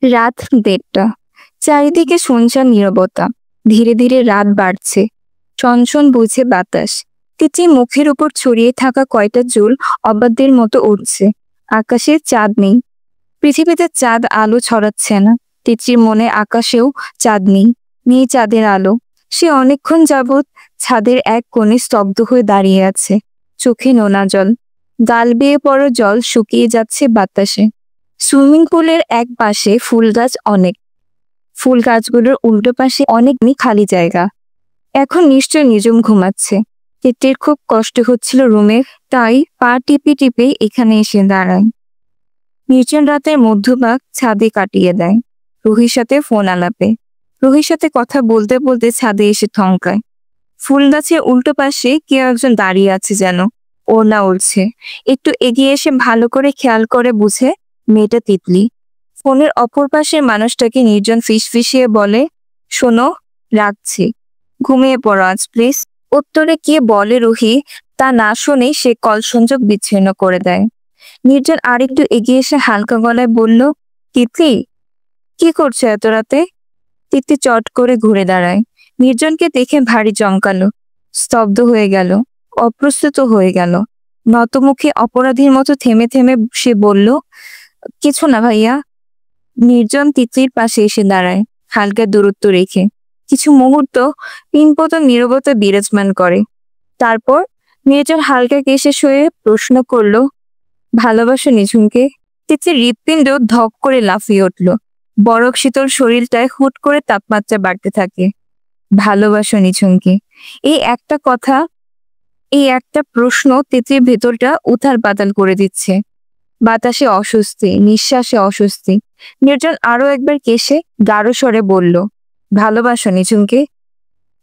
রাত 1:30। চারিদিকে শুনশান নীরবতা। ধীরে ধীরে রাত বাড়ছে। চঞ্চল বইছে বাতাস। তিতলির মুখের উপর ছড়িয়ে থাকা কয়টা চুল অবাধ্যের মতো উঠছে। আকাশে চাঁদ নেই। পৃথিবীতে চাঁদ আলো ছড়াচ্ছে না। তিতলির মনে আকাশেও চাঁদ নেই, নেই চাঁদের আলো। সে অনেকক্ষণ যাবৎ ছাদের এক কোণে স্তব্ধ হয়ে দাঁড়িয়ে আছে। চোখে নোনা জল। গাল বেয়ে পড়া জল শুকিয়ে যাচ্ছে বাতাসে। সুইমিং পুলের এক পাশে ফুল গাছ অনেক। ফুল গাছগুলোর উল্টো পাশে অনেক খালি জায়গা। এখন নিশ্চয় নিজুম ঘুমাচ্ছে। তিতলির খুব কষ্ট হচ্ছিল রুমে, তাই পা টিপে টিপে এখানে এসে দাঁড়ায়। নির্জন রাতের মধ্যভাগ ছাদে কাটিয়ে দেয় রুহির সাথে ফোন আলাপে। রুহির সাথে কথা বলতে বলতে ছাদে এসে থমকায়। ফুল গাছের উল্টো পাশে কেউ একজন দাঁড়িয়ে আছে যেন। ওড়না উড়ছে। একটু এগিয়ে এসে ভালো করে খেয়াল করে বুঝে মেয়েটা তিতলি। ফোনের অপর পাশের মানুষটাকে নির্জন ফিসফিসিয়ে বলে, শোনো, রাখছি, ঘুমিয়ে পড়ো আজ প্লিজ। উত্তরে কে বলে রুহি তা না শুনে সে কল সংযোগ বিচ্ছিন্ন করে দেয়। নির্জন আরেকটু এগিয়ে এসে হালকা গলায় বলল, তিতলি, কি করছো এত রাতে? তিতলি চট করে ঘুরে দাঁড়ায়। নির্জনকে দেখে ভারী চমকালো। স্তব্ধ হয়ে গেল। অপ্রস্তুত হয়ে গেল। নতমুখে অপরাধীর মতো থেমে থেমে সে বলল, কিছু না ভাইয়া। নির্জন তিতলির পাশে এসে দাঁড়ায়, হালকা দূরত্ব রেখে। কিছু মুহূর্ত পিনপতন নীরবতা বিরাজমান করে। তারপর নির্জন হালকা কেশে শুয়ে প্রশ্ন করলো, ভালোবাসো নিঝুমকে? তিতলির হৃৎপিণ্ড ধক করে লাফিয়ে উঠল। বরফ শীতল শরীরটায় হুট করে তাপমাত্রা বাড়তে থাকে। ভালোবাসো নিঝুমকে? এই একটা কথা, এই একটা প্রশ্ন তিতলির ভেতরটা উথাল পাতাল করে দিচ্ছে। বাতাসে অস্বস্তি, নিঃশ্বাসে অস্বস্তি। নির্জন আরো একবার কেশে গাঢ় স্বরে বলল, ভালোবাসো নিঝুমকে?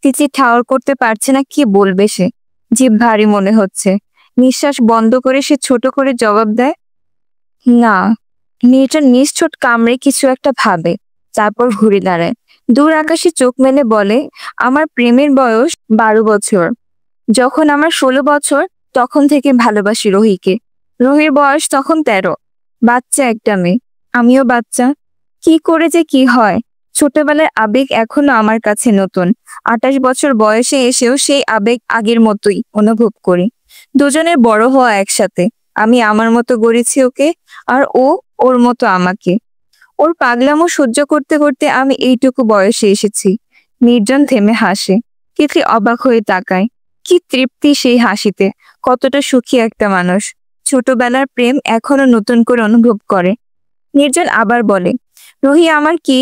তিতলি ঠাওর করতে পারছে না কি বলবে সে। জিভ ভারী মনে হচ্ছে। নিঃশ্বাস বন্ধ করে সে ছোট করে জবাব দেয়, না। নির্জন নিশ্চোট কামড়ে কিছু একটা ভাবে। তারপর ঘুরে দাঁড়ায়। দূর আকাশে চোখ মেলে বলে, আমার প্রেমের বয়স 12 বছর। যখন আমার 16 বছর তখন থেকে ভালোবাসি রোহিকে। রোহির বয়স তখন 13। বাচ্চা একটা মেয়ে, আমিও বাচ্চা। কি করে যে কি হয়। ছোটবেলার আবেগ এখনো আমার কাছে নতুন। 28 বছর বয়সে এসেও সেই আবেগ আগের মতোই অনুভব করি। দুজনের বড় হওয়া একসাথে। আমি আমার মতো গড়েছি ওকে, আর ও ওর মতো আমাকে। ওর পাগলামো সহ্য করতে করতে আমি এইটুকু বয়সে এসেছি। নির্জন থেমে হাসে। তিতলি অবাক হয়ে তাকায়। কি তৃপ্তি সেই হাসিতে। কতটা সুখী একটা মানুষ। ছোটবেলার প্রেম এখনো নতুন করে অনুভব করে। নির্জন আবার বলে, রুহি আমার কি,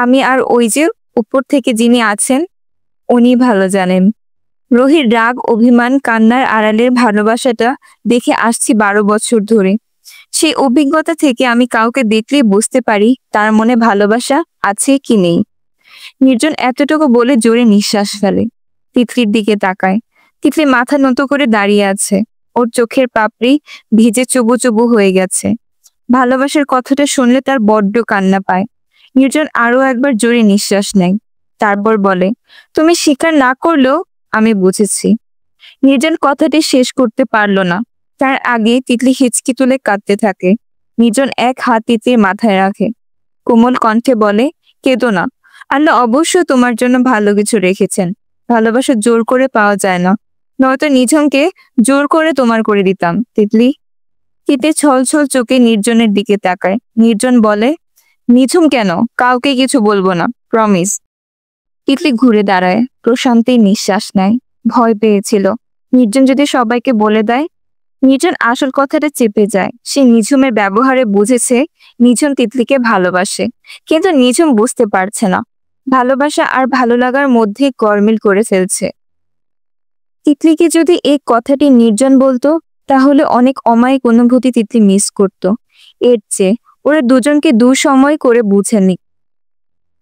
আমি আর ওই যে উপর থেকে যিনি আছেন উনি ভালো জানেন। রোহির রাগ, অভিমান, কান্নার আড়ালের ভালোবাসাটা দেখে আসছি 12 বছর ধরে। সেই অভিজ্ঞতা থেকে আমি কাউকে দেখলেই বুঝতে পারি তার মনে ভালোবাসা আছে কি নেই। নির্জন এতটুকু বলে জোরে নিঃশ্বাস ফেলে। তিতলির দিকে তাকায়। তিতলি মাথা নত করে দাঁড়িয়ে আছে। ওর চোখের পাপড়ি ভিজে চুবু চুবু হয়ে গেছে। ভালোবাসার কথাটা শুনলে তার বড্ড কান্না পায়। নির্জন আরো একবার জোরে নিঃশ্বাস নেয়। তারপর বলে, তুমি স্বীকার না করলেও আমি বুঝেছি। নির্জন কথাটি শেষ করতে পারল না। তার আগে তিতলি হিচকি তুলে কাঁদতে থাকে। নির্জন এক হাত তিতলির মাথায় রাখে। কোমল কণ্ঠে বলে, কেঁদো না। আল্লাহ অবশ্যই তোমার জন্য ভালো কিছু রেখেছেন। ভালোবাসা জোর করে পাওয়া যায় না। নয়তো নিঝুমকে জোর করে তোমার করে দিতাম তিতলি। তিতলি ছল ছল চোখে নির্জনের দিকে তাকায়। নির্জন বলে, নিঝুম কেন? কাউকে কিছু বলবো না, প্রমিস। তিতলি ঘুরে দাঁড়ায়। প্রশান্তির নিঃশ্বাস নেয়। ভয় পেয়েছিল নির্জন যদি সবাইকে বলে দেয়। নির্জন আসল কথাটা চেপে যায়। সে নিঝুমের ব্যবহারে বুঝেছে নিঝুম তিতলিকে ভালোবাসে, কিন্তু নিঝুম বুঝতে পারছে না ভালোবাসা আর ভালো লাগার মধ্যে গরমিল করে ফেলছে। তিতলিকে যদি এই কথাটি নির্জন বলতো, তাহলে অনেক অমায়িক অনুভূতি তিতলি মিস করত। এর চেয়ে ওরা দুজনকে সময় করে বুঝেনি।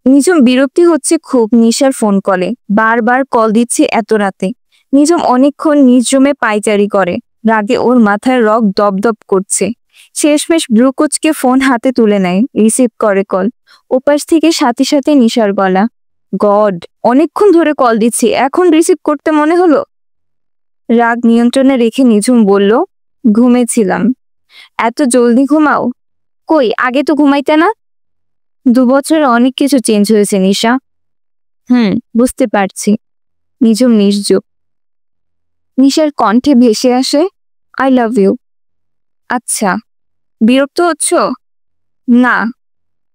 নিঝুম বিরক্তি হচ্ছে খুব নিশার ফোন কলে। বারবার কল দিচ্ছে এত রাতে। নিঝুম অনেকক্ষণ নিজ রুমে পায়চারি করে। রাগে ওর মাথায় রক দপদপ করছে। শেষমেশ ব্রুকুচকে ফোন হাতে তুলে নেয়, রিসিভ করে কল। ওপাশ থেকে সাথে সাথে নিশার গলা, গড, অনেকক্ষণ ধরে কল দিচ্ছি, এখন রিসিভ করতে মনে হলো? রাগ নিয়ন্ত্রণে রেখে নিঝুম বলল, ঘুমেছিলাম। এত জলদি ঘুমাও? কই, আগে তো ঘুমাইতে না? 2 বছরে অনেক কিছু চেঞ্জ হয়েছে নিশা। বুঝতে পারছি। নিঝুম নির্জুপ। নিশার কণ্ঠে ভেসে আসে, আই লাভ ইউ। আচ্ছা, বিরক্ত হচ্ছ? না,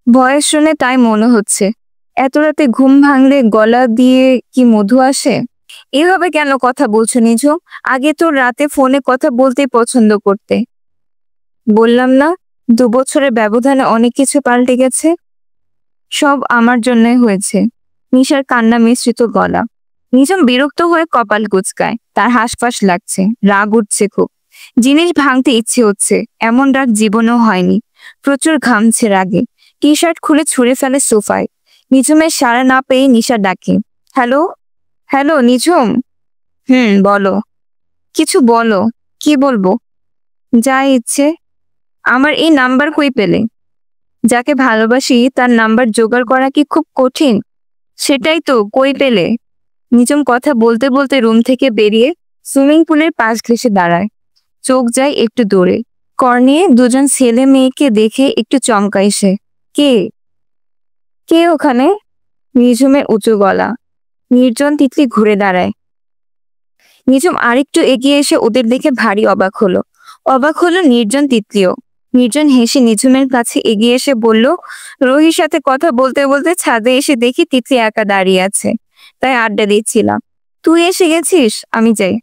ভয়েস শুনে তাই মনে হচ্ছে। এত রাতে ঘুম ভাঙলে গলা দিয়ে কি মধু আসে? এভাবে কেন কথা বলছো নিঝুম? আগে তো রাতে ফোনে কথা বলতেই পছন্দ করতে। বললাম না, 2 বছরের ব্যবধানে অনেক কিছু পাল্টে গেছে। সব আমার জন্যই হয়েছে। নিশার কান্না মিশ্রিত গলা। নিঝুম বিরক্ত হয়ে কপাল কুঁচকায়। তার হাসফাস লাগছে, রাগ উঠছে খুব। জিনিস ভাঙতে ইচ্ছে হচ্ছে, এমন রাগ জীবনেও হয়নি। প্রচুর ঘামছে রাগে। টি শার্ট খুলে ছুঁড়ে ফেলে সোফায়। নিঝুমের সাড়া না পেয়ে নিশা ডাকে, হ্যালো। হ্যালো নিঝুম। বলো। কিছু বলো। কি বলবো? যা ইচ্ছে। আমার এই নাম্বার কই পেলে? যাকে ভালোবাসি তার নাম্বার জোগাড় করা কি খুব কঠিন? সেটাই তো, কই পেলে? নিঝুম কথা বলতে বলতে রুম থেকে বেরিয়ে সুইমিং পুলের পাশ ঘেঁষে দাঁড়ায়। চোখ যায় একটু দূরে। কর্নিয়ে দুজন ছেলে মেয়েকে দেখে একটু চমকায় সে। কে? কে ওখানে? নিঝুমের উঁচু গলা। নির্জন তিতলি ঘুরে দাঁড়ায়। নিঝুম আরেকটু এগিয়ে এসে ওদের দেখে ভারী অবাক হলো। অবাক হলো নির্জন তিতলিও। নির্জন হেসে নিঝুমের কাছে এগিয়ে এসে বলল, রোহির সাথে কথা বলতে বলতে ছাদে এসে দেখি তিতলি একা দাঁড়িয়ে আছে, তাই আড্ডা দিচ্ছিলাম। তুই এসে গেছিস, আমি যাই।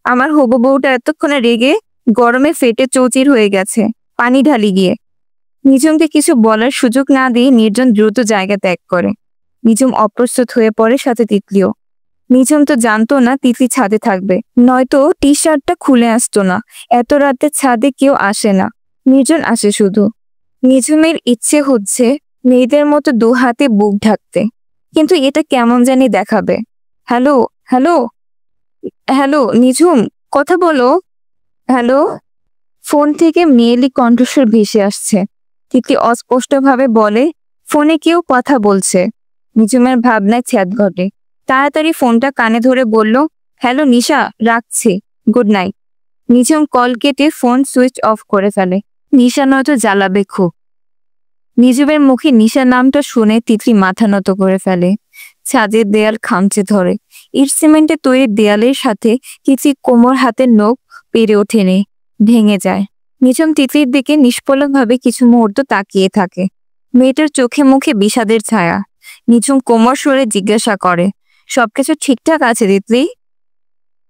আমার হবু বউটা এতক্ষণে রেগে গরমে ফেটে চৌচির হয়ে গেছে, পানি ঢালি গিয়ে। নিঝুমকে কিছু বলার সুযোগ না দিয়ে নির্জন দ্রুত জায়গা ত্যাগ করে। নিঝুম অপ্রস্তুত হয়ে পড়ে, সাথে তিতলিও। নিঝুম তো জানতো না তিতলি ছাদে থাকবে, নয়তো টি শার্টটা খুলে আসতো না। এত রাতে ছাদে কেউ আসে না, নির্জন আসে শুধু। নিঝুমের ইচ্ছে হচ্ছে মেয়েদের মতো 2 হাতে বুক ঢাকতে, কিন্তু এটা কেমন জানি দেখাবে। হ্যালো, হ্যালো, হ্যালো নিঝুম, কথা বলো। হ্যালো। ফোন থেকে মেয়েলি কণ্ঠস্বর ভেসে আসছে। তিতলি অস্পষ্টভাবে বলে, ফোনে কেউ কথা বলছে। নিঝুমের ভাবনায় ছেদ ঘটে। তাড়াতাড়ি ফোনটা কানে ধরে বলল, হ্যালো নিশা, রাখছি, গুড নাইট। নিঝুম কল কেটে ফোন সুইচ অফ করে ফেলে। নিশা নয়তো জ্বালাবে খুব। নিঝুমের মুখে নিশা নামটা শুনে তিতলি মাথা নত করে ফেলে। ছাদের দেয়াল খামচে ধরে। ইট সিমেন্টে তৈরি দেয়ালের সাথে তিতলি কোমর হাতের নখ পেরে ওঠেনি, ভেঙে যায়। নিঝুম তিতলির দিকে নিষ্পলকভাবে কিছু মুহূর্ত তাকিয়ে থাকে। মেয়েটার চোখে মুখে বিষাদের ছায়া। নিঝুম কোমর সরে জিজ্ঞাসা করে, সবকিছু ঠিকঠাক আছে তিতলি?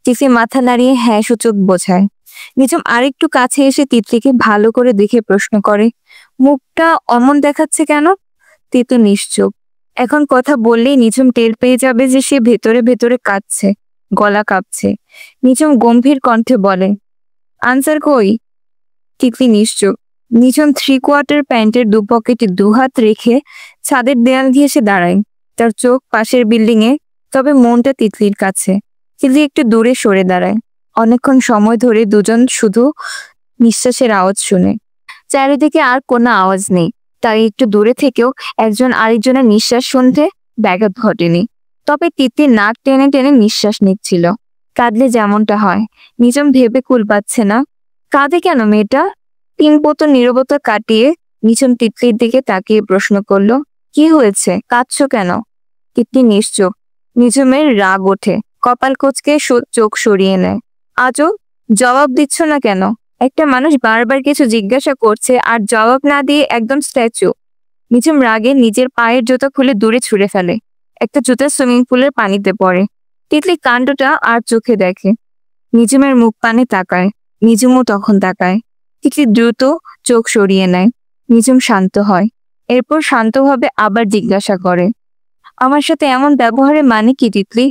তিতলি মাথা নাড়িয়ে হ্যাঁ সূচক বোঝায়। নিঝুম আরেকটু কাছে এসে তিতলিকে ভালো করে দেখে প্রশ্ন করে, মুখটা অমন দেখাচ্ছে কেন? তিতলি নিশ্চুপ। এখন কথা বললেই নিঝুম টের পেয়ে যাবে যে সে ভেতরে ভেতরে কাঁদছে, গলা কাঁপছে। নিঝুম গম্ভীর কণ্ঠে বলে, আনসার কই? তিতলি নিশ্চুপ। নিঝুম 3/4 প্যান্টের দুপকেটে 2 হাত রেখে ছাদের দেয়াল ঘেঁষে দাঁড়ায়। তার চোখ পাশের বিল্ডিং এ, তবে মনটা তিতলির কাছে। তিতলি একটু দূরে সরে দাঁড়ায়। অনেকক্ষণ সময় ধরে দুজন শুধু নিঃশ্বাসের আওয়াজ শুনে। চারিদিকে আর কোনো আওয়াজ নেই, তাই একটু দূরে থেকেও একজন আরেকজনের নিঃশ্বাস শুনতে ব্যাঘাত ঘটেনি। তবে তিতলি নাক টেনে টেনে নিঃশ্বাস নিচ্ছিল, কাঁদলে যেমনটা হয়। নিঝুম ভেবে কুল পাচ্ছে না, কাঁদে কেন মেয়েটা? 3 পত নীরবতা কাটিয়ে নিঝুম তিতলির দিকে তাকিয়ে প্রশ্ন করলো, কি হয়েছে, কাঁদছো কেন? তিতলি নিশ্চুপ। নিঝুমের রাগ ওঠে, কপাল কোচকে চোখ সরিয়ে নেয়। আজও জবাব দিচ্ছ না কেন? একটা মানুষ বারবার কিছু জিজ্ঞাসা করছে আর জবাব না দিয়ে একদম স্ট্যাচু। নিঝুম রাগে নিজের পায়ের জুতা খুলে দূরে ছুঁড়ে ফেলে। একটা জুতা সুইমিং পুলের পানিতে পড়ে। তিতলি কাণ্ডটা আর চোখে দেখে। নিঝুমের মুখ পানে তাকায়। নিঝুমও তখন তাকায়। তিতলি দ্রুত চোখ সরিয়ে নেয়। নিঝুম শান্ত হয়। এরপর শান্তভাবে আবার জিজ্ঞাসা করে, আমার সাথে এমন ব্যবহারে মানে কি তিতলি?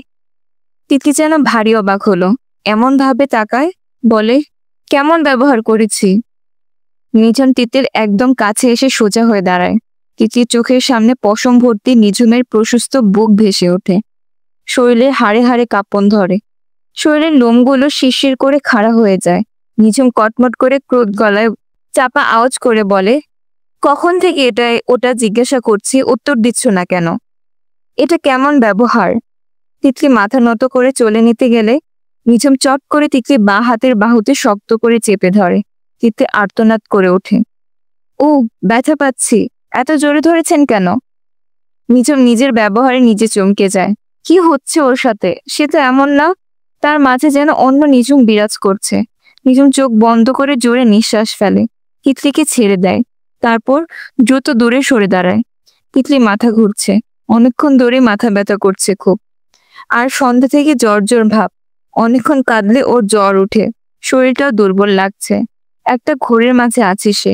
তিতলি যেন ভারী অবাক হলো। এমন ভাবে তাকায়, বলে, কেমন ব্যবহার করেছি? নিঝুম তিতলির একদম কাছে এসে সোজা হয়ে দাঁড়ায়। তিতলির চোখের সামনে পশম ভর্তি নিঝুমের প্রশস্ত বুক ভেসে ওঠে। শরীরের হাড়ে হাড়ে কাঁপন ধরে। শরীরের লোমগুলো শিরশির করে খাড়া হয়ে যায়। নিঝুম কটমট করে ক্রোধ গলায় চাপা আওয়াজ করে বলে, কখন থেকে এটা ওটা জিজ্ঞাসা করছি, উত্তর দিচ্ছ না কেন? এটা কেমন ব্যবহার? তিতলি মাথা নত করে চলে নিতে গেলে নিঝুম চট করে তিতলি বাঁ হাতের বাহুতে শক্ত করে চেপে ধরে। তিতলি আর্তনাদ করে ওঠে, ও ব্যথা পাচ্ছি। এত জোরে ধরেছেন কেন? নিঝুম নিজের ব্যবহারে নিজে চমকে যায়। কি হচ্ছে ওর সাথে? সে তো এমন না। তার মাঝে যেন অন্য নিঝুম বিরাজ করছে। নিঝুম চোখ বন্ধ করে জোরে নিঃশ্বাস ফেলে। তিতলিকে ছেড়ে দেয়। তারপর দ্রুত দূরে সরে দাঁড়ায়। তিতলি মাথা ঘুরছে। অনেকক্ষণ ধরে মাথা ব্যথা করছে খুব। আর সন্ধ্যা থেকে জ্বর জ্বর ভাব। অনেকক্ষণ কাঁদলে ওর জ্বর উঠে। শরীরটাও দুর্বল লাগছে। একটা ঘোরের মাঝে আছে সে।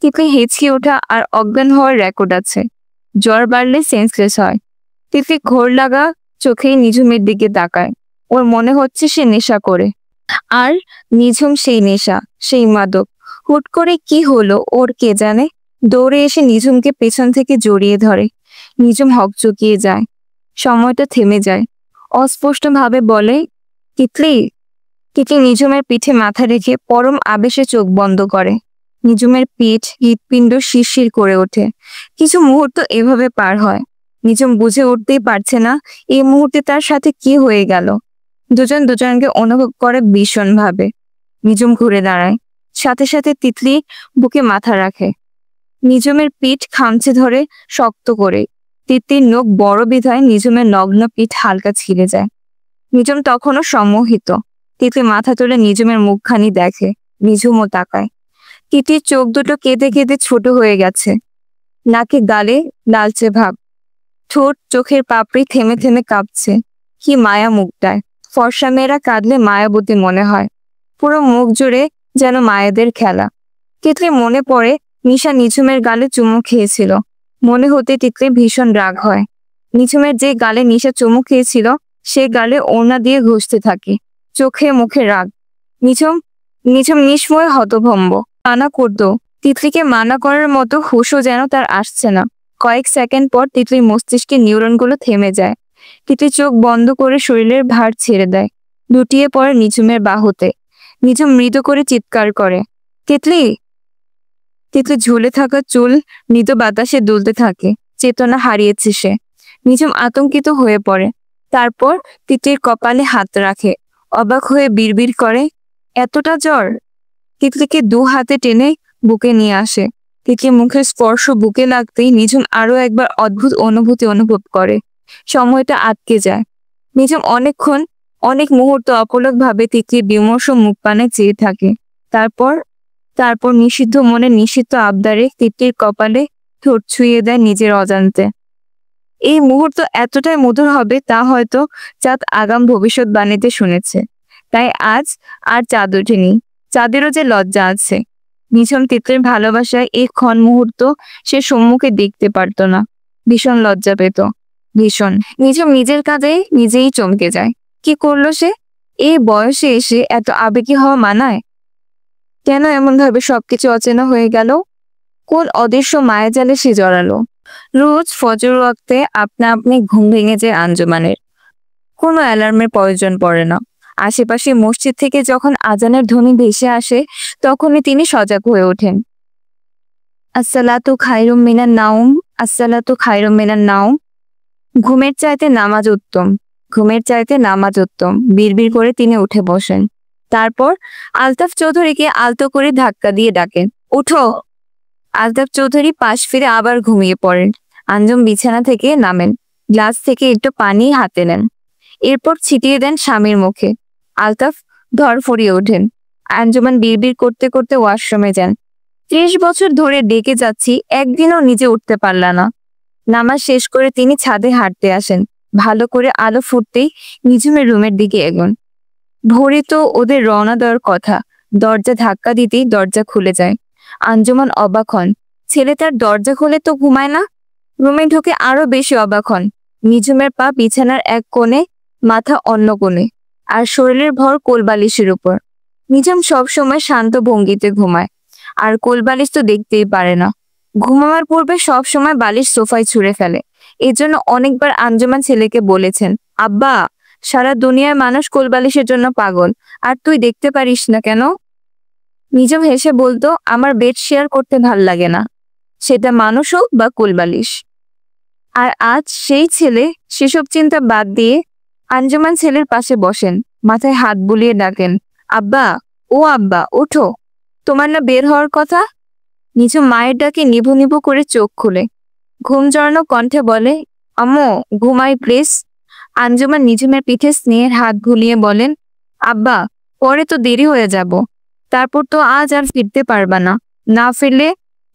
তিতলি হেঁচকি ওঠা আর অজ্ঞান হওয়ার রেকর্ড আছে। জ্বর বাড়লে সেন্সলেস হয়। তিতলি ঘোর লাগা চোখেই নিঝুমের দিকে তাকায়। ওর মনে হচ্ছে সে নেশা করে। আর নিঝুম সেই নেশা, সেই মাদক। হুট করে কি হলো ওর কে জানে। দৌড়ে এসে নিঝুমকে পেছন থেকে জড়িয়ে ধরে। নিঝুম হকচকিয়ে যায়। সময়টা থেমে যায়। অস্পষ্ট ভাবে বলে, তিতলি। তিতলি নিঝুমের পিঠে মাথা রেখে পরম আবেশে চোখ বন্ধ করে। নিঝুমের পিঠ হৃৎপিণ্ড শিরশির করে ওঠে। কিছু মুহূর্ত এভাবে পার হয়। নিঝুম বুঝে উঠতেই পারছে না এই মুহূর্তে তার সাথে কি হয়ে গেল। দুজন দুজনকে অনুভব করে ভীষণ ভাবে। নিঝুম ঘুরে দাঁড়ায়। সাথে সাথে তিতলি বুকে মাথা রাখে। নিঝুমের পিঠ খামচে ধরে শক্ত করে। তিতলির নখ বড় বিধায় নিঝুমের নগ্ন পিঠ হালকা ছিঁড়ে যায়। নিঝুম তখনও সম্মোহিত। তিতলি মাথা তুলে নিঝুমের মুখখানি দেখে। নিঝুমও তাকায়। তিতলির চোখ দুটো কেঁদে কেঁদে ছোট হয়ে গেছে। নাকে গালে লালচে ভাব। ঠোঁট চোখের পাপড়ি থেমে থেমে কাঁপছে। কি মায়া মুখটায়। ফর্সা মেয়েরা কাঁদলে মায়াবতী মনে হয়। পুরো মুখ জুড়ে যেন মায়েদের খেলা। তিতলি মনে পড়ে নিশা নিঝুমের গালে চুমু খেয়েছিল। মনে হতে তিতলি ভীষণ রাগ হয়। নিঝুমের যে গালে নিশা চুমু খেয়েছিল সে গালে ওড়না দিয়ে ঘষতে থাকে। চোখে মুখে রাগ। নিঝুম নিঝুম নিষ্ময় হতভম্ব। মানা করত। তিতলিকে মানা করার মতো হুঁশও যেন তার আসছে না। কয়েক সেকেন্ড পর তিতলির মস্তিষ্কের নিউরনগুলো থেমে যায়। তিতলি চোখ বন্ধ করে শরীরের ভার ছেড়ে দেয়। লুটিয়ে পড়ে নিঝুমের বাহুতে। নিঝুম মৃদু করে চিৎকার করে, তিতলি। তিতলি ঝুলে থাকা চুল মৃদু বাতাসে দুলতে থাকে। চেতনা হারিয়েছে সে। নিঝুম আতঙ্কিত হয়ে পড়ে। তারপর তিতলির কপালে হাত রাখে। অবাক হয়ে বিড়বিড় করে, এতটা জ্বর? তিতলিকে দু হাতে টেনে বুকে নিয়ে আসে। তিতলি মুখের স্পর্শ বুকে লাগতেই নিঝুম আরো একবার অদ্ভুত অনুভূতি অনুভব করে। সময়টা আটকে যায়। নিঝুম অনেক মুহূর্ত অপলক ভাবে তিতলির বিমর্ষ মুখ পানে চেয়ে থাকে। তারপর তারপর নিষিদ্ধ মনে নিষিদ্ধ আবদারে তিতলির কপালে ঠোঁট ছুঁয়ে দেয় নিজের অজান্তে। এই মুহূর্ত এতটাই মধুর হবে তা হয়তো চাঁদ আগাম ভবিষ্যৎবাণীতে শুনেছে। তাই আজ আর চাঁদ ওঠেনি। চাঁদেরও যে লজ্জা আছে। নিঝুম তিতলির ভালোবাসায় এই ক্ষণ মুহূর্ত সে সম্মুখে দেখতে পারত না। ভীষণ লজ্জা পেত। ভীষণ। নিঝুম নিজের কাজে নিজেই চমকে যায়। কি করলো সে? এই বয়সে এসে এত আবেগী হওয়া মানায়? কেন এমন ভাবে সবকিছু অচেনা হয়ে গেল? কোন অদৃশ্য মায়াজালে সে জড়ালো? রোজ ফজর ওয়াক্তে আপনা আপনি ঘুম ভেঙে যায় আঞ্জুমানের। কোনো অ্যালার্মের প্রয়োজন পড়ে না। আশেপাশে মসজিদ থেকে যখন আজানের ধ্বনি ভেসে আসে তখনই তিনি সজাগ হয়ে ওঠেন। আসসালাতু খায়রুম মিনান নাউম, আসসালাতু খায়রুম মিনান নাউম। ঘুমের চাইতে নামাজ উত্তম, ঘুমের চাইতে নামাজ উত্তম বিড়বিড় করে তিনি উঠে বসেন। তারপর আলতাফ চৌধুরীকে আলতো করে ধাক্কা দিয়ে ডাকেন, উঠো। আলতাফ চৌধুরী পাশ ফিরে আবার ঘুমিয়ে পড়েন। আঞ্জুম বিছানা থেকে নামেন। গ্লাস থেকে একটু পানি হাতে নেন। এরপর ছিটিয়ে দেন স্বামীর মুখে। আলতাফ ধরফরিয়ে ওঠেন। আঞ্জুমান বিড়বিড় করতে করতে ওয়াশরুমে যান। 30 বছর ধরে ডেকে যাচ্ছি, একদিনও নিজে উঠতে পারলা না। নামাজ শেষ করে তিনি ছাদে হাঁটতে আসেন। ভালো করে আলো ফুটতেই নিঝুমের রুমের দিকে এগোন। ভোরে তো ওদের রওনা দেওয়ার কথা। দরজা ধাক্কা দিতেই দরজা খুলে যায়। আঞ্জুমান অবাক হন। ছেলে তার দরজা খুলে তো ঘুমায় না। রুমে ঢুকে আরো বেশি অবাক হন। নিঝুমের পা বিছানার এক কোণে, মাথা অন্য কোণে, আর শরীরের ভর কোলবালিশের উপর। নিঝুম সবসময় শান্ত ভঙ্গিতে ঘুমায়, আর কোলবালিশ তো দেখতেই পারে না। ঘুমাবার পূর্বে সব সময় বালিশ সোফায় ছুঁড়ে ফেলে। এজন্য অনেকবার আঞ্জুমান ছেলেকে বলেছেন, আব্বা, সারা দুনিয়ার মানুষ কোলবালিশের জন্য পাগল, আর তুই দেখতে পারিস না কেন? নিঝুম হেসে বলতো, আমার বেড শেয়ার করতে ভাল লাগে না, সেটা মানুষ হোক বা কোলবালিশ। আর আজ সেই ছেলে সেসব চিন্তা বাদ দিয়ে আঞ্জুমান ছেলের পাশে বসেন, মাথায় হাত বুলিয়ে ডাকেন, আব্বা, ও আব্বা, ওঠো। তোমার না বের হওয়ার কথা? নিঝুম মায়ের ডাকে নিভু নিভু করে চোখ খুলে ঘুম জড়ানো কণ্ঠে বলে, আম্মু ঘুমাই প্লিজ। আঞ্জুমান নিঝুমের পিঠে স্নেহের হাত ভুলিয়ে বলেন, আব্বা পরে তো দেরি হয়ে যাব, তারপর তো আজ আর ফিরতে পারবা না, না ফিরলে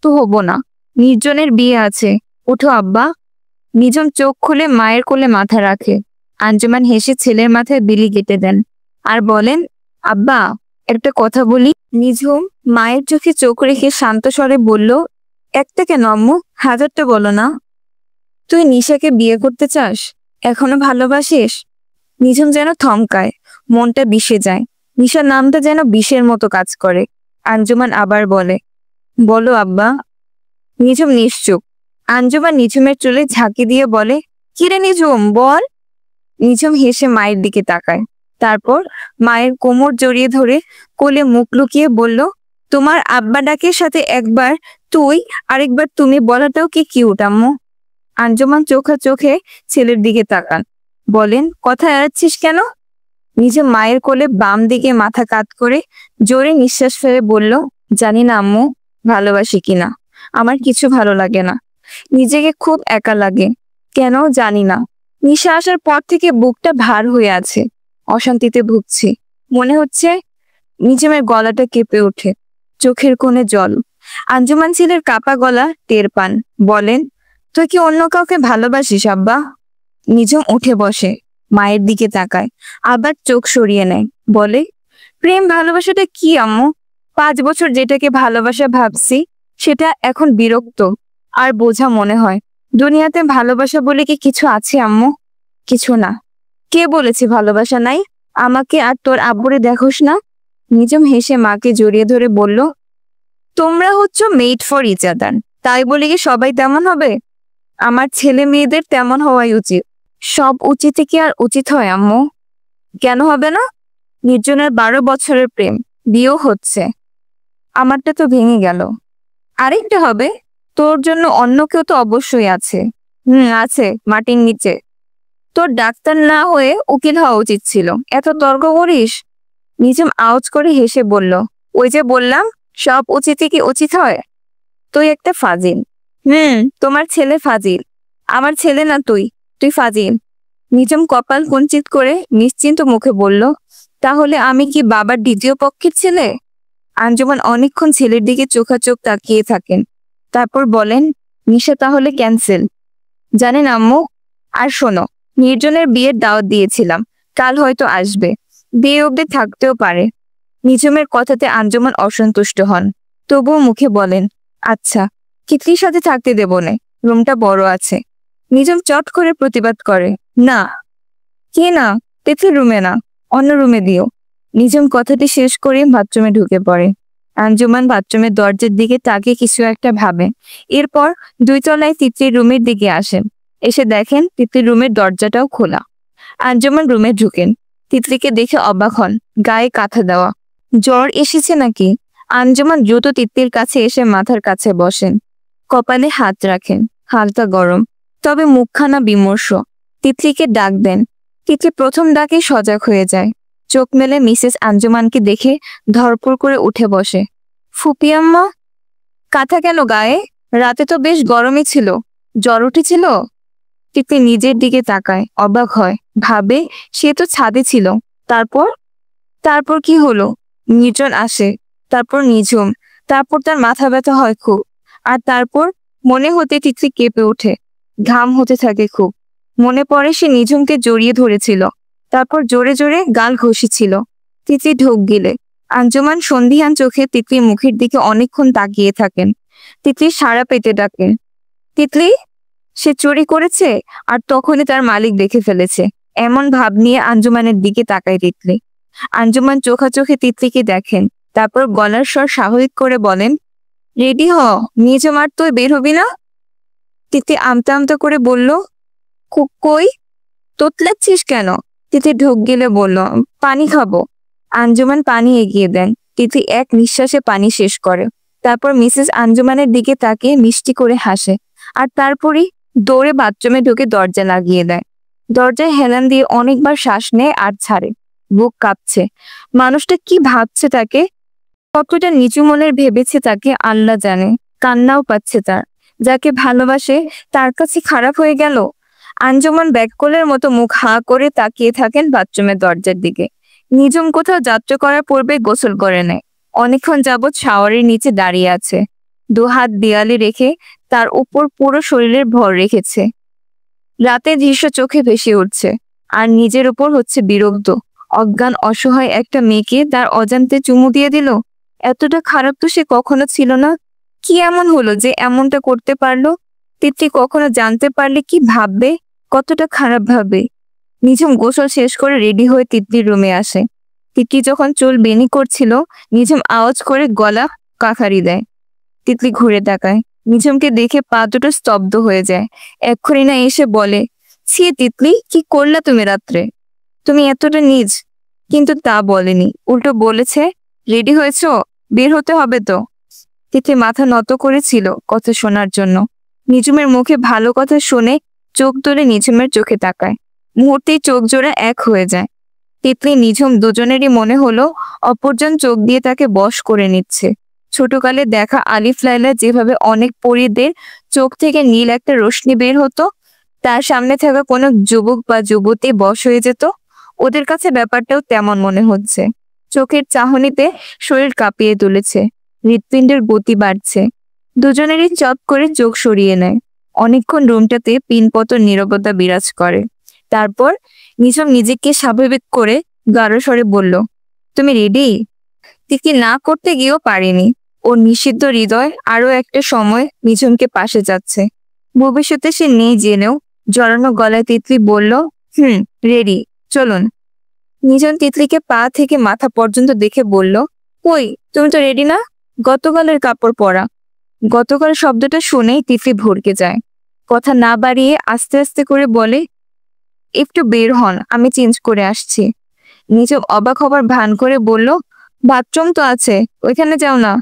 তো হবো না, নির্জনের বিয়ে আছে, উঠো আব্বা। নিঝুম চোখ খুলে মায়ের কোলে মাথা রাখে। আঞ্জুমান হেসে ছেলের মাথায় বিলি কেটে দেন আর বলেন, আব্বা একটা কথা বলি। নিঝুম মায়ের চোখে চোখ রেখে শান্ত স্বরে বলল, একটা কেন আম্মু, হাজারটা বলো না। তুই নিশাকে বিয়ে করতে চাস, এখনো ভালোবাসিস? নিঝুম যেন থমকায়, মনটা বিষে যায়। নিশার নামটা যেন বিষের মতো কাজ করে। আঞ্জুমান আবার বলে, বলো আব্বা। নিঝুম নিশ্চুপ। আঞ্জুমান নিঝুমের চুলে ঝাঁকি দিয়ে বলে, কিরে নিঝুম বল। নিঝুম হেসে মায়ের দিকে তাকায়, তারপর মায়ের কোমর জড়িয়ে ধরে কোলে মুখ লুকিয়ে বলল, তোমার আব্বা ডাকের সাথে একবার তুই আরেকবার তুমি বলাটাও কি কিউট আম্মু। আঞ্জুমান চোখে চোখে ছেলের দিকে তাকান, বলেন, কথা এড়াচ্ছিস কেন? নিঝুম মায়ের কোলে বাম দিকে মাথা কাত করে জোরে নিঃশ্বাস ফেলে বলল, জানি না আম্মু, ভালোবাসি কিনা, আমার কিছু ভালো লাগে না, নিজেকে খুব একা লাগে, কেন জানি না। নিশা আসার পর থেকে বুকটা ভার হয়ে আছে, অশান্তিতে ভুগছি, মনে হচ্ছে। নিঝুমের গলাটা কেঁপে ওঠে, চোখের কোণে জল। আঞ্জুমান ছেলের কাপা গলা টের পান, বলেন, তুই কি অন্য কাউকে ভালোবাসিস আব্বা? নিঝুম উঠে বসে, মায়ের দিকে তাকায়, আবার চোখ সরিয়ে নেয়, বলে, প্রেম ভালোবাসাটা কি আম্মু? 5 বছর যেটাকে ভালোবাসা ভাবছি সেটা এখন বিরক্ত আর বোঝা মনে হয়। দুনিয়াতে ভালোবাসা বলে কি কিছু আছে আম্মু? কিছু না। কে বলেছে ভালোবাসা নাই? আমাকে আর তোর আব্বুরে দেখোস না? নিঝুম হেসে মাকে জড়িয়ে ধরে বলল, তোমরা হচ্ছ মেড ফর ইচ আদার, তাই বলে কি সবাই তেমন হবে? আমার ছেলে মেয়েদের তেমন হওয়াই উচিত। সব উচিতে কি আর উচিত হয় আম্মু? কেন হবে না? নির্জনের 12 বছরের প্রেম, বিয়েও হচ্ছে, আমারটা তো ভেঙে গেল, আরেকটা হবে। তোর জন্য অন্য কেউ তো অবশ্যই আছে। আছে, মাটির নিচে। তোর ডাক্তার না হয়ে উকিল হওয়া উচিত ছিল, এত তর্ক করিস। নিঝুম আওয়াজ করে হেসে বলল, ওই যে বললাম, সব উচিতে কি উচিত হয়? তুই একটা ফাজিল। তোমার ছেলে ফাজিল, আমার ছেলে না তুই, তুই ফাজিল। নিঝুম কপাল কুঞ্চিত করে নিশ্চিন্ত মুখে বলল, তাহলে আমি কি বাবার দ্বিতীয় পক্ষের ছেলে? আঞ্জুমান অনেকক্ষণ ছেলের দিকে চোখাচোখ তাকিয়ে থাকেন, তারপর বলেন, নিশা তাহলে ক্যান্সেল। জানেন আম্মু, আর শোনো, নির্জনের বিয়ের দাওয়াত দিয়েছিলাম, কাল হয়তো আসবে, বিয়ে অবধি থাকতেও পারে। নিঝুমের কথাতে আঞ্জুমান অসন্তুষ্ট হন, তবুও মুখে বলেন, আচ্ছা, তিতলির সাথে থাকতে দেব না, রুমটা বড় আছে। নিঝুম চট করে প্রতিবাদ করে, না। কি না? তিতলির রুমে না, অন্য রুমে দিও। নিঝুম কথাটি শেষ করে বাথরুমে ঢুকে পড়ে। আঞ্জুমান বাথরুমের দরজার দিকে তাকিয়ে কিছু একটা ভাবে, এরপর 2 তলায় তিতলির রুমের দিকে আসেন। এসে দেখেন তিতলির রুমের দরজাটাও খোলা। আঞ্জুমান রুমে ঢুকেন, তিতলিকে দেখে অবাক হন, গায়ে কাঁথা দেওয়া। জ্বর এসেছে নাকি? আঞ্জুমান দ্রুত তিতলির কাছে এসে মাথার কাছে বসেন, কপালে হাত রাখেন, হালকা গরম, তবে মুখখানা বিমর্ষ। তিতলিকে ডাক দেন। তিতলি প্রথম ডাকে সজাগ হয়ে যায়, চোখ মেলে মিসেস আঞ্জুমানকে দেখে ধরপড় করে উঠে বসে। ফুপি আম্মা, কাঁথা কেন গায়ে? রাতে তো বেশ গরমই ছিল, জ্বর উঠেছিল? তিতলি নিজের দিকে তাকায়, অবাক হয়, ভাবে সে তো ছাদে ছিল। তারপর? তারপর কি হলো? নির্জন আসে, তারপর নিঝুম, তারপর তার মাথা ব্যথা হয় খুব, আর তারপর মনে হতে তিতলি কেঁপে ওঠে, ঘাম হতে থাকে খুব। মনে পড়ে সে নিঝুমকে জড়িয়ে ধরেছিল, তারপর জোরে জোরে গাল ঘষেছিল। তিতলি ঢোক গিলে। আঞ্জুমান সন্ধিহান চোখে তিতলির মুখের দিকে অনেকক্ষণ তাকিয়ে থাকেন। তিতলি সারা পেতে ডাকেন, তিতলি। সে চুরি করেছে, আর তখনই তার মালিক দেখে ফেলেছে, এমন ভাব নিয়ে আঞ্জুমানের দিকে তাকায় তিতলি। আঞ্জুমান চোখা চোখে তিতলিকে দেখেন, তারপর গলার স্বর স্বাভাবিক করে বলেন, রেডি হ, নিঝুম, আর তুই বের হবি না? তিতলি আমতা আমতা করে বলল, কই? তোতলাচ্ছিস কেন? তিতলি ঢোক গিলে বলল, পানি খাবো। আঞ্জুমান পানি এগিয়ে দেন, তিতলি এক নিঃশ্বাসে পানি শেষ করে, তারপর মিসেস আঞ্জুমানের দিকে তাকিয়ে মিষ্টি করে হাসে, আর তারপরই দৌড়ে বাথরুমে ঢুকে দরজা লাগিয়ে দেয়। দরজায় হেলান দিয়ে অনেকবার শ্বাস নেয় আর ছাড়ে, বুক কাঁপছে। মানুষটা কি ভাবছে তাকে, কতটা নিচু মনের ভেবেছে তাকে, আল্লাহ জানে। কান্নাও পাচ্ছে তার। যাকে ভালোবাসে তার কাছে খারাপ হয়ে গেল। আঞ্জুমান ব্যাককলের মতো মুখ হাঁ করে তাকিয়ে থাকেন বাথরুমের দরজার দিকে। নিঝুম কোথাও যাত্রা করার পূর্বে গোসল করে নেয়। অনেকক্ষণ যাবৎ শাওয়ারের নিচে দাঁড়িয়ে আছে, দু হাত দেয়ালে রেখে তার উপর পুরো শরীরের ভর রেখেছে। রাতের দৃশ্য চোখে ভেসে উঠছে, আর নিজের উপর হচ্ছে বিরক্ত। অজ্ঞান অসহায় একটা মেয়েকে তার অজান্তে চুমু দিয়ে দিল। এতটা খারাপ তো সে কখনো ছিল না। কি এমন হলো যে এমনটা করতে পারলো? তিতলি কখনো জানতে পারলে কি ভাববে, কতটা খারাপ ভাববে। নিঝুম গোসল শেষ করে রেডি হয়ে তিতলির রুমে আসে। তিতলি যখন চুল বেনি করছিল, নিঝুম আওয়াজ করে গলা কাখারি দেয়। তিতলি ঘুরে তাকায়। নিঝুমকে দেখে পা দুটো স্তব্ধ হয়ে যায়। এক্ষুনি না এসে বলে, ছি তিতলি, কি করলা তুমি রাত্রে? তুমি এতটা নিজ। কিন্তু তা বলেনি, উল্টো বলেছে, রেডি হয়েছো? বের হতে হবে তো। তিতলি মাথা নত করেছিল কথা শোনার জন্য। নিঝুমের মুখে ভালো কথা শুনে চোখ তুলে নিঝুমের চোখে তাকায়। মুহূর্তেই চোখ জোড়া এক হয়ে যায়। তিতলি নিঝুম দুজনেরই মনে হলো অপরজন চোখ দিয়ে তাকে বশ করে নিচ্ছে। ছোটকালে দেখা আলিফ লায়লা যেভাবে অনেক পরীদের চোখ থেকে নীল একটা রশ্মি বের হতো, তার সামনে থাকা কোনো যুবক বা যুবতী বশ হয়ে যেত, ওদের কাছে ব্যাপারটাও তেমন মনে হচ্ছে। চোখের চাহনিতে শরীর কাঁপিয়ে তুলেছে, হৃৎপিণ্ডের গতি বাড়ছে। দুজনেরই চট করে চোখ সরিয়ে নেয়। অনেকক্ষণ রুমটাতে পিনপতন নীরবতা বিরাজ করে। তারপর নিঝুম নিজেকে স্বাভাবিক করে গাঢ় স্বরে বলল, তুমি রেডি? তিতলি না করতে গিয়েও পারেনি। ওর নিষিদ্ধ হৃদয় আরো একটা সময় নিঝুমকে পাশে যাচ্ছে। ভবিষ্যতে সে নেই জেনেও জড়ানো গলায় তিতলি বলল, রেডি, চলুন। নিঝুম তিতলিকে পা থেকে মাথা পর্যন্ত দেখে বলল, কই, তুমি তো রেডি না? গতকালের কাপড় পরা। গতকাল শব্দটা শুনেই তিতলি ভরকে যায়। কথা না বাড়িয়ে আস্তে আস্তে করে বলে, একটু বের হন, আমি চেঞ্জ করে আসছি। নিঝুম অবাক হবার ভান করে বলল, বাথরুম তো আছে, ওইখানে যাও না।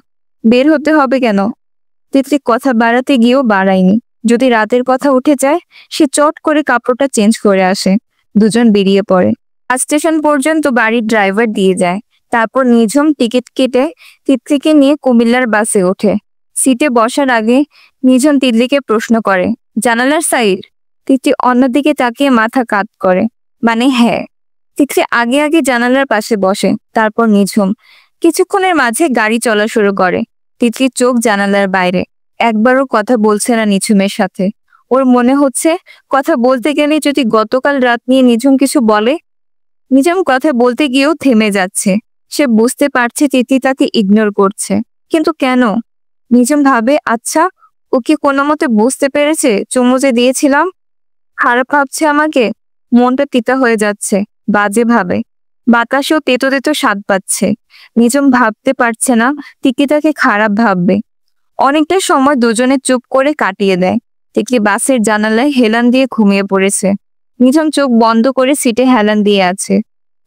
বের হতে হবে কেন? তিতলি কথা বাড়াতে গিয়েও বাড়ায়নি। যদি রাতের কথা উঠে যায়, সে চট করে কাপড়টা চেঞ্জ করে আসে। দুজন বেরিয়ে পড়ে। স্টেশন পর্যন্ত বাড়ির ড্রাইভার দিয়ে যায়। তারপর নিঝুম টিকিট কেটে তিতলিকে নিয়ে কুমিল্লার বাসে ওঠে। সিটে বসার আগে নিঝুম তিতলিকে প্রশ্ন করে, জানালার সাইড? তিতলি অন্যদিকে তাকিয়ে মাথা কাত করে, মানে হ্যাঁ। তিতলি আগে আগে জানালার পাশে বসে, তারপর নিঝুম। কিছুক্ষণের মাঝে গাড়ি চলা শুরু করে। তিতলির চোখ জানালার বাইরে। একবারও কথা বলছে না নিঝুমের সাথে। ওর মনে হচ্ছে কথা বলতে গেলে যদি গতকাল রাত নিয়ে নিঝুম কিছু বলে। নিঝুম কথা বলতে গিয়েও থেমে যাচ্ছে। সে বুঝতে পারছে তিতলি তাকে ইগনোর করছে, কিন্তু কেন? নিঝুম ভাবে, আচ্ছা, ও কি কোনো মতে বুঝতে পেরেছে চুমু যে দিয়েছিলাম? খারাপ ভাবছে আমাকে। মনটা তিতা হয়ে যাচ্ছে বাজে ভাবে। বাতাসেও তেতো তেতো স্বাদ পাচ্ছে। নিঝুম ভাবতে পারছে না তিতলি তাকে খারাপ ভাববে। অনেকটা সময় দুজনে চুপ করে কাটিয়ে দেয়। তিতলি বাসের জানালায় হেলান দিয়ে ঘুমিয়ে পড়েছে। নিঝুম চোখ বন্ধ করে সিটে হেলান দিয়ে আছে।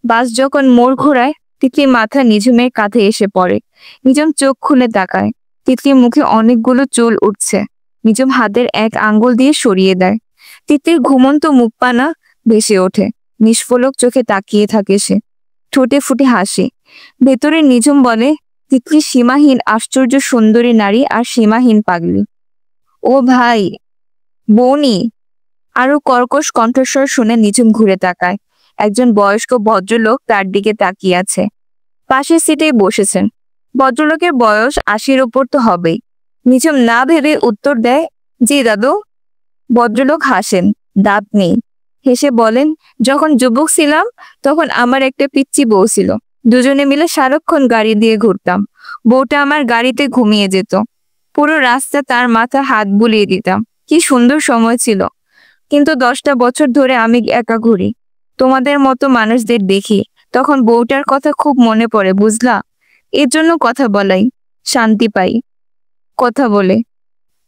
বাস যখন মোড় ঘোরায়, তিতলির মাথা নিঝুমের কাঁধে এসে পড়ে। নিঝুম চোখ খুলে তাকায়। তিতলির মুখে অনেকগুলো চুল উঠছে। নিঝুম হাতের এক আঙ্গুল দিয়ে সরিয়ে দেয়। তিতলির ঘুমন্ত মুখপানা ভেসে ওঠে। নিষ্ফলক চোখে তাকিয়ে থাকে সে। ঠোঁটে ফুটে হাসি। ভেতরে নিঝুম বলে, তিতলি সীমাহীন আশ্চর্য সুন্দরী নারী আর সীমাহীন পাগলি। ও ভাই, বৌনি। আরো কর্কশ কণ্ঠস্বর শুনে নিঝুম ঘুরে তাকায়। একজন বয়স্ক ভদ্রলোক তার দিকে তাকিয়ে আছে। পাশের সিটেই বসেছেন। ভদ্রলোকের বয়স 80-র উপর তো হবেই। নিঝুম না ভেবে উত্তর দেয়, জি দাদু। ভদ্রলোক হাসেন, দাঁত নেই। হেসে বলেন, যখন যুবক ছিলাম তখন আমার একটা পিচ্চি বউ ছিল। দুজনে মিলে সারাক্ষণ গাড়ি দিয়ে ঘুরতাম। বউটা আমার গাড়িতে ঘুমিয়ে যেত। পুরো রাস্তা তার মাথা হাত বুলিয়ে দিতাম। কি সুন্দর সময় ছিল। কিন্তু 10টা বছর ধরে আমি একা ঘুরি। তোমাদের মতো মানুষদের দেখি, তখন বউটার কথা খুব মনে পড়ে, বুঝলা? এর জন্য কথা বলাই, শান্তি পাই কথা বলে।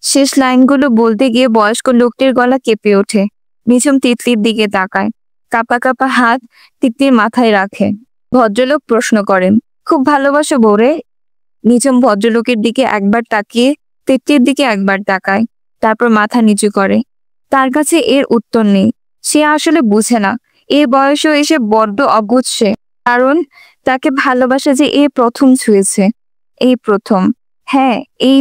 শেষ লাইনগুলো বলতে গিয়ে বয়স্ক লোকটির গলা কেঁপে ওঠে। নিঝুম তিতলির দিকে তাকায়। কাপা কাপা হাত তিতলির মাথায় রাখে। ভদ্রলোক প্রশ্ন করেন, খুব ভালোবাসো বউরে? নিঝুম ভদ্রলোকের দিকে একবার তাকিয়ে তিতলির দিকে একবার তাকায়, তারপর মাথা নিচু করে। তার কাছে এর উত্তর নেই। সে আসলে বুঝে না। এই বয়সেও এসে বড্ড অবুঝ সে। কারণ তাকে ভালোবাসা যে এই প্রথম ছুঁয়েছে। এই প্রথম। হ্যাঁ, এই